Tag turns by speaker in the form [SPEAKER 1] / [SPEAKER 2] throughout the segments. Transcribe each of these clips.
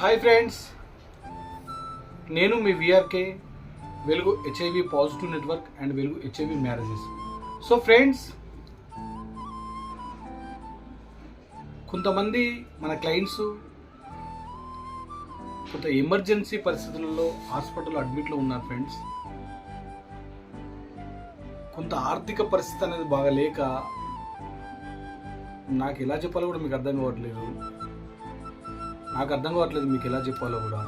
[SPEAKER 1] Hi friends, నేను మీ VRK వెలుగు HIV positive network and వెలుగు హెచ్ఐవి మ్యారేజెస్. సో ఫ్రెండ్స్, కొంతమంది మన క్లయింట్స్ కొంత ఎమర్జెన్సీ పరిస్థితులలో హాస్పిటల్లో అడ్మిట్లో ఉన్నారు ఫ్రెండ్స్. కొంత ఆర్థిక పరిస్థితి అనేది బాగా లేక నాకు ఎలా చెప్పాలో కూడా మీకు అర్థం కావట్లేదు. మీకు ఎలా చెప్పాలో కూడా.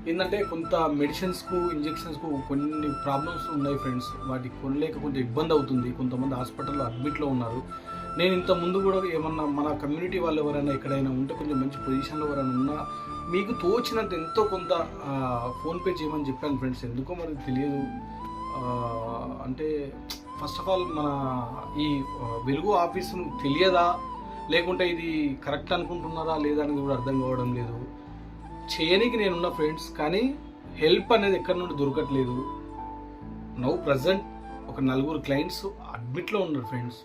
[SPEAKER 1] ఏంటంటే కొంత మెడిసిన్స్కు ఇంజెక్షన్స్కు కొన్ని ప్రాబ్లమ్స్ ఉన్నాయి ఫ్రెండ్స్. వాటికి కొనలేక కొంచెం ఇబ్బంది అవుతుంది. కొంతమంది హాస్పిటల్లో అడ్మిట్లో ఉన్నారు. నేను ఇంత ముందు కూడా ఏమన్నా మన కమ్యూనిటీ వాళ్ళు ఎవరైనా ఎక్కడైనా ఉంటే కొంచెం మంచి పొజిషన్లో ఎవరైనా ఉన్నా మీకు తోచినంత ఎంతో కొంత ఫోన్పే చేయమని చెప్పాను ఫ్రెండ్స్. ఎందుకో మరి తెలియదు. అంటే ఫస్ట్ ఆఫ్ ఆల్ మన ఈ వెలుగు ఆఫీసును తెలియదా, లేకుంటే ఇది కరెక్ట్ అనుకుంటున్నారా లేదా అనేది కూడా అర్థం కావడం లేదు. చేయనికి నేనున్న ఫ్రెండ్స్, కానీ హెల్ప్ అనేది ఎక్కడి నుండి దొరకట్లేదు. నౌ ప్రజెంట్ ఒక 4 క్లయింట్స్ అడ్మిట్లో ఉన్నారు ఫ్రెండ్స్.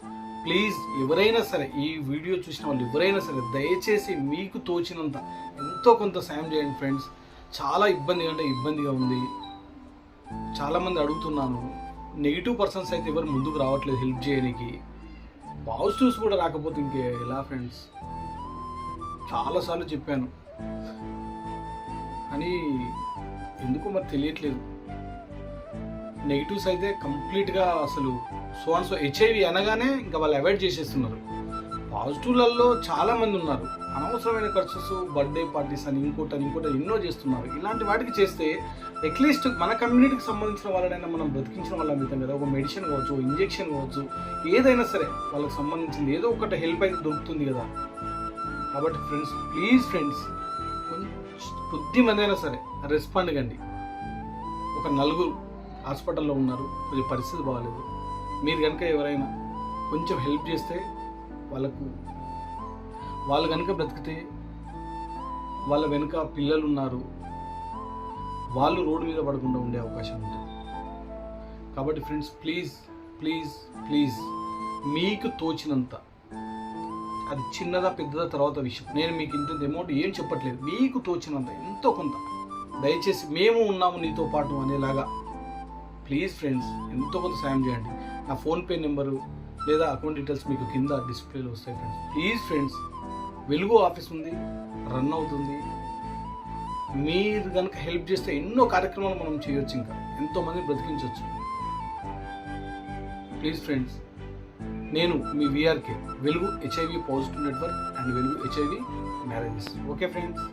[SPEAKER 1] ప్లీజ్ ఎవరైనా సరే, ఈ వీడియో చూసిన వాళ్ళు ఎవరైనా సరే దయచేసి మీకు తోచినంత ఎంతో కొంత సాయం చేయండి ఫ్రెండ్స్. చాలా ఇబ్బందిగా ఉంది. చాలామంది అడుగుతున్నాను. నెగిటివ్ పర్సన్స్ అయితే ఎవరు ముందుకు రావట్లేదు హెల్ప్ చేయడానికి. పాజిటివ్స్ కూడా రాకపోతే ఇంకే ఎలా ఫ్రెండ్స్? చాలాసార్లు చెప్పాను అని ఎందుకో మరి తెలియట్లేదు. నెగిటివ్స్ అయితే కంప్లీట్గా అసలు సో హెచ్ఐవి అనగానే ఇంకా వాళ్ళు అవాయిడ్ చేసేస్తున్నారు. పాజిటివ్లలో చాలామంది ఉన్నారు. అనవసరమైన ఖర్చుస్, బర్త్డే పార్టీస్ అని ఇంకోటి ఎన్నో చేస్తున్నారు. ఇలాంటి వాటికి చేస్తే అట్లీస్ట్ మన కమ్యూనిటీకి సంబంధించిన వాళ్ళైనా మనం బ్రతికించిన వాళ్ళం అవుతాం కదా. ఒక మెడిసిన్ కావచ్చు, ఇంజెక్షన్ కావచ్చు, ఏదైనా సరే వాళ్ళకి సంబంధించింది ఏదో ఒకటి హెల్ప్ అయితే దొరుకుతుంది కదా. కాబట్టి ఫ్రెండ్స్, ప్లీజ్ ఫ్రెండ్స్, కొద్ది మంది అయినా సరే రెస్పాండ్ కండి. ఒక 4 హాస్పిటల్లో ఉన్నారు, కొంచెం పరిస్థితి బాగాలేదు. మీరు కనుక ఎవరైనా కొంచెం హెల్ప్ చేస్తే వాళ్ళు కనుక బ్రతికితే, వాళ్ళ వెనుక పిల్లలు ఉన్నారు, వాళ్ళు రోడ్డు మీద పడకుండా ఉండే అవకాశం ఉంటుంది. కాబట్టి ఫ్రెండ్స్, ప్లీజ్ ప్లీజ్ ప్లీజ్ మీకు తోచినంత, అది చిన్నదా పెద్దదా తర్వాత విషయం. నేను మీకు ఇంత అమౌంట్ ఏం చెప్పట్లేదు. మీకు తోచినంత ఎంతో కొంత దయచేసి మేము ఉన్నాము నీతో పాటు అనేలాగా ప్లీజ్ ఫ్రెండ్స్ ఎంతో కొంత సాయం చేయండి. నా ఫోన్పే నెంబరు లేదా అకౌంట్ డీటెయిల్స్ మీకు కింద డిస్ప్లేలో వస్తాయి ఫ్రెండ్స్. ప్లీజ్ ఫ్రెండ్స్, వెలుగు ఆఫీస్ ఉంది, రన్ అవుతుంది. మీరు కనుక హెల్ప్ చేస్తే ఎన్నో కార్యక్రమాలు మనం చేయొచ్చు, ఇంకా ఎంతోమంది బ్రతికించవచ్చు. ప్లీజ్ ఫ్రెండ్స్, నేను మీ విఆర్కే వెలుగు హెచ్ఐవి పాజిటివ్ నెట్వర్క్ అండ్ వెలుగు హెచ్ఐవి మ్యారేజెస్. Okay friends.